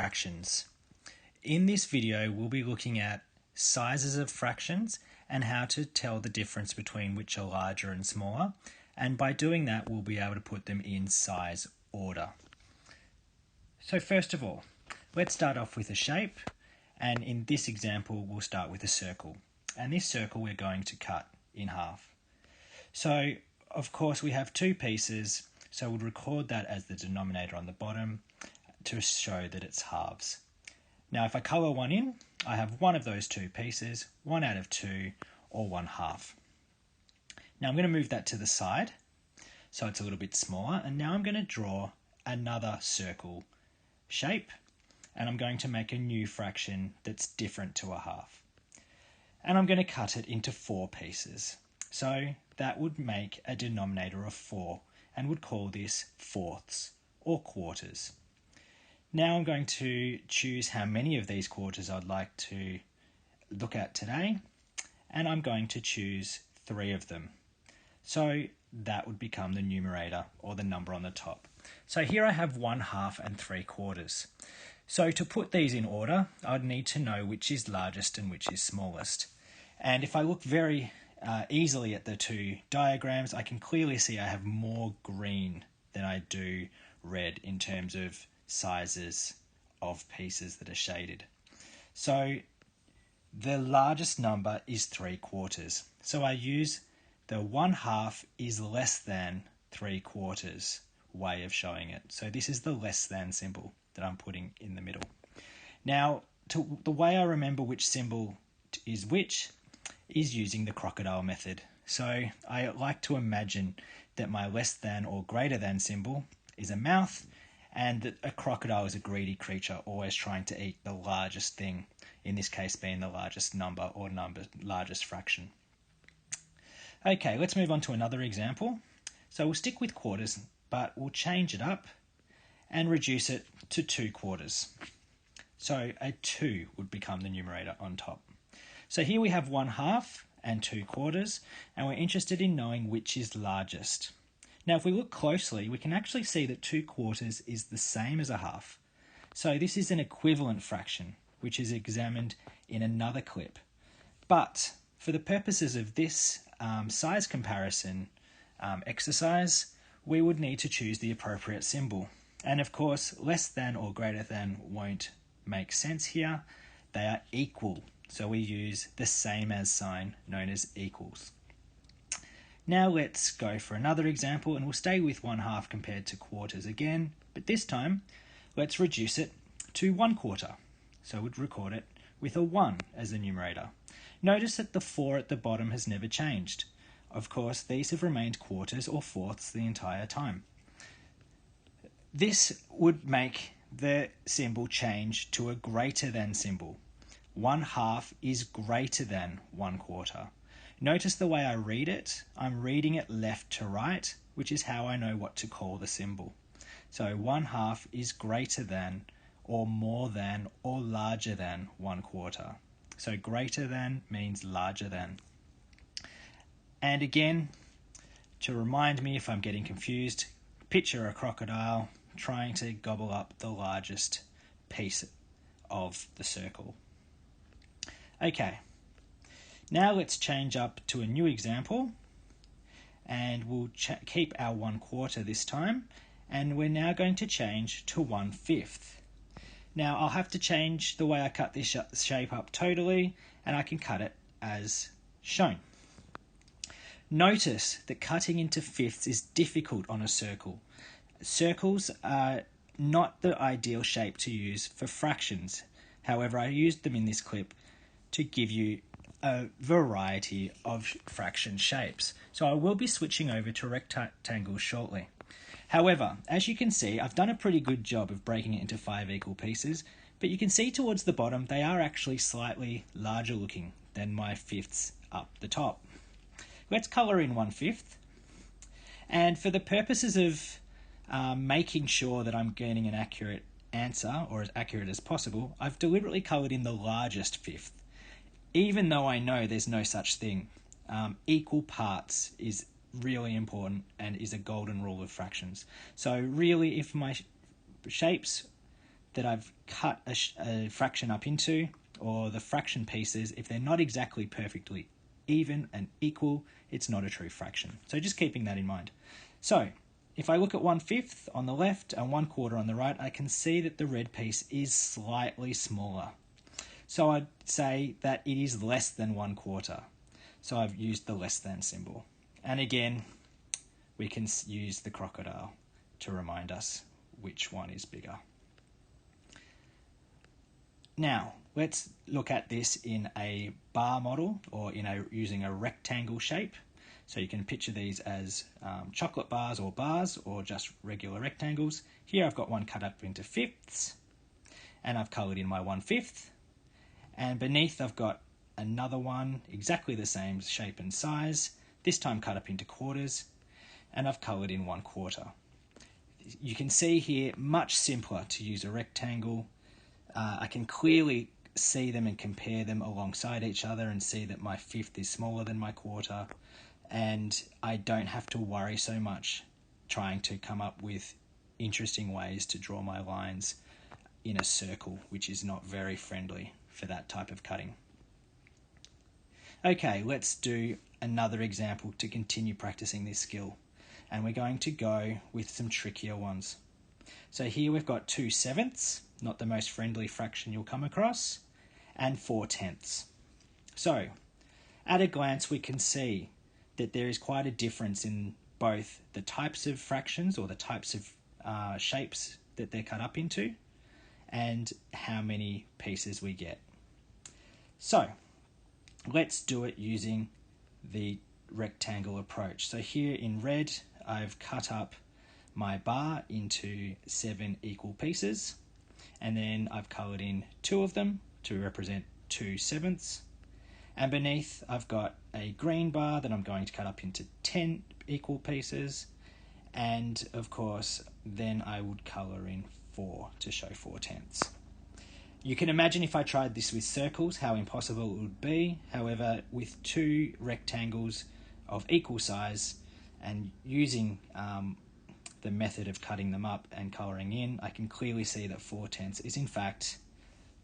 fractions. In this video, we'll be looking at sizes of fractions and how to tell the difference between which are larger and smaller. And by doing that, we'll be able to put them in size order. So first of all, let's start off with a shape. And in this example, we'll start with a circle. And this circle we're going to cut in half. So, of course, we have two pieces, so we'll record that as the denominator on the bottom to show that it's halves. Now, if I colour one in, I have one of those two pieces, 1 out of 2, or 1/2. Now I'm going to move that to the side, so it's a little bit smaller, and now I'm going to draw another circle shape, and I'm going to make a new fraction that's different to a half. And I'm going to cut it into 4 pieces. So that would make a denominator of 4, and would call this fourths or quarters. Now I'm going to choose how many of these quarters I'd like to look at today, and I'm going to choose 3 of them. So that would become the numerator, or the number on the top. So here I have 1/2 and 3/4. So to put these in order, I'd need to know which is largest and which is smallest. And if I look very easily at the two diagrams, I can clearly see I have more green than I do red in terms of sizes of pieces that are shaded. So the largest number is 3/4. So I use the 1/2 is less than 3/4 way of showing it. So this is the less than symbol that I'm putting in the middle. Now, the way I remember which symbol is which is using the crocodile method. So I like to imagine that my less than or greater than symbol is a mouth, and that a crocodile is a greedy creature, always trying to eat the largest thing, in this case being the largest number or largest fraction. Okay, let's move on to another example. So we'll stick with quarters, but we'll change it up and reduce it to 2/4. So a 2 would become the numerator on top. So here we have 1/2 and 2/4, and we're interested in knowing which is largest. Now, if we look closely, we can actually see that 2/4 is the same as a half. So this is an equivalent fraction, which is examined in another clip. But for the purposes of this size comparison exercise, we would need to choose the appropriate symbol. And of course, less than or greater than won't make sense here. They are equal. So we use the same as sign, known as equals. Now let's go for another example, and we'll stay with 1/2 compared to quarters again, but this time let's reduce it to 1/4. So we'd record it with a 1 as the numerator. Notice that the 4 at the bottom has never changed. Of course, these have remained quarters or fourths the entire time. This would make the symbol change to a greater than symbol. 1/2 is greater than 1/4. Notice the way I read it. I'm reading it left to right, which is how I know what to call the symbol. So 1/2 is greater than, or more than, or larger than 1/4. So greater than means larger than. And again, to remind me if I'm getting confused, picture a crocodile trying to gobble up the largest piece of the circle. Okay, now let's change up to a new example, and we'll keep our 1/4 this time, and we're now going to change to 1/5. Now I'll have to change the way I cut this shape up totally, and I can cut it as shown. Notice that cutting into fifths is difficult on a circle. Circles are not the ideal shape to use for fractions. However, I used them in this clip to give you a variety of fraction shapes. So I will be switching over to rectangles shortly. However, as you can see, I've done a pretty good job of breaking it into 5 equal pieces, but you can see towards the bottom they are actually slightly larger looking than my fifths up the top. Let's colour in 1/5, and for the purposes of making sure that I'm getting an accurate answer, or as accurate as possible, I've deliberately coloured in the largest fifth. Even though I know there's no such thing, equal parts is really important and is a golden rule of fractions. So really, if my shapes that I've cut a fraction up into, or the fraction pieces, if they're not exactly perfectly even and equal, it's not a true fraction. So just keeping that in mind. So if I look at 1/5 on the left and 1/4 on the right, I can see that the red piece is slightly smaller. So I'd say that it is less than 1/4. So I've used the less than symbol. And again, we can use the crocodile to remind us which one is bigger. Now, let's look at this in a bar model, or using a rectangle shape. So you can picture these as chocolate bars, or just regular rectangles. Here I've got one cut up into fifths, and I've coloured in my 1/5. And beneath I've got another one, exactly the same shape and size, this time cut up into quarters, and I've coloured in 1/4. You can see here, much simpler to use a rectangle. I can clearly see them and compare them alongside each other and see that my fifth is smaller than my quarter, and I don't have to worry so much trying to come up with interesting ways to draw my lines in a circle, which is not very friendly for that type of cutting. Okay, let's do another example to continue practicing this skill, and we're going to go with some trickier ones. So here we've got 2/7, not the most friendly fraction you'll come across, and 4/10. So at a glance we can see that there is quite a difference in both the types of fractions, or the types of shapes that they're cut up into, and how many pieces we get. So let's do it using the rectangle approach. So here in red, I've cut up my bar into 7 equal pieces, and then I've coloured in 2 of them to represent 2/7. And beneath I've got a green bar that I'm going to cut up into 10 equal pieces, and of course then I would colour in 4 to show 4/10. You can imagine if I tried this with circles how impossible it would be. However, with 2 rectangles of equal size and using the method of cutting them up and colouring in, I can clearly see that 4/10 is in fact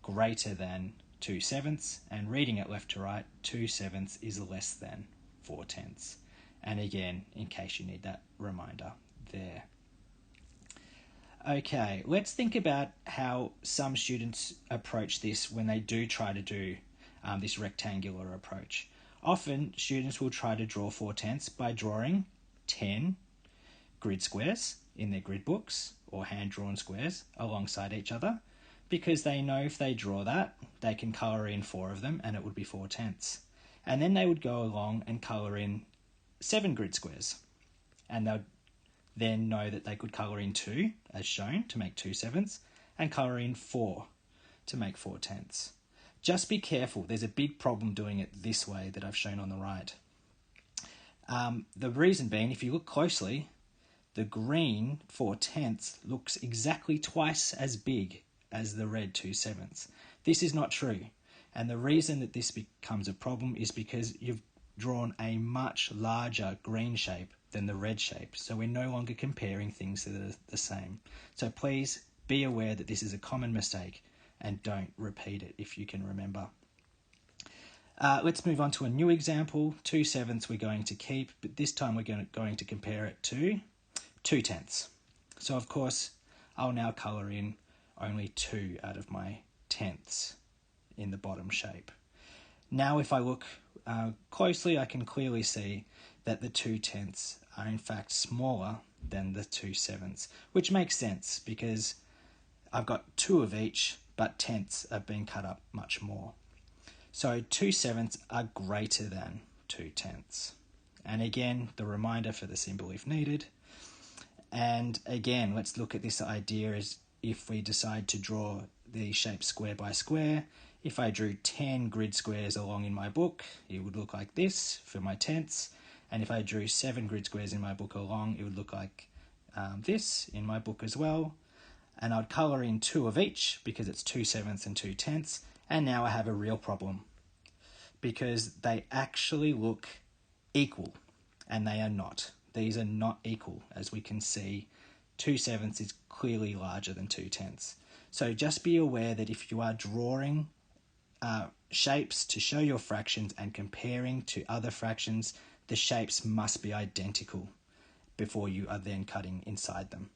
greater than 2/7, and reading it left to right, 2/7 is less than 4/10. And again, in case you need that reminder there. Okay, let's think about how some students approach this when they do try to do this rectangular approach. Often, students will try to draw 4/10 by drawing 10 grid squares in their grid books, or hand-drawn squares alongside each other, because they know if they draw that, they can colour in 4 of them and it would be 4/10. And then they would go along and colour in 7 grid squares, and they'd then know that they could colour in 2, as shown, to make 2/7, and colour in 4 to make 4/10. Just be careful, there's a big problem doing it this way that I've shown on the right. The reason being, if you look closely, the green 4/10 looks exactly twice as big as the red 2/7. This is not true, and the reason that this becomes a problem is because you've drawn a much larger green shape than the red shape, so we're no longer comparing things that are the same. So please be aware that this is a common mistake and don't repeat it if you can remember. Let's move on to a new example. 2/7 we're going to keep, but this time we're going to compare it to 2/10. So of course I'll now colour in only 2 out of my tenths in the bottom shape. Now if I look closely, I can clearly see that the 2/10 are in fact smaller than the 2/7, which makes sense because I've got 2 of each, but tenths have been cut up much more. So 2/7 are greater than 2/10. And again, the reminder for the symbol if needed. And again, let's look at this idea as if we decide to draw the shape square by square. If I drew 10 grid squares along in my book, it would look like this for my tenths. And if I drew 7 grid squares in my book along, it would look like this in my book as well. And I'd colour in 2 of each because it's 2/7 and 2/10. And now I have a real problem because they actually look equal, and they are not. These are not equal. As we can see, 2/7 is clearly larger than 2/10. So just be aware that if you are drawing shapes to show your fractions and comparing to other fractions, the shapes must be identical before you are then cutting inside them.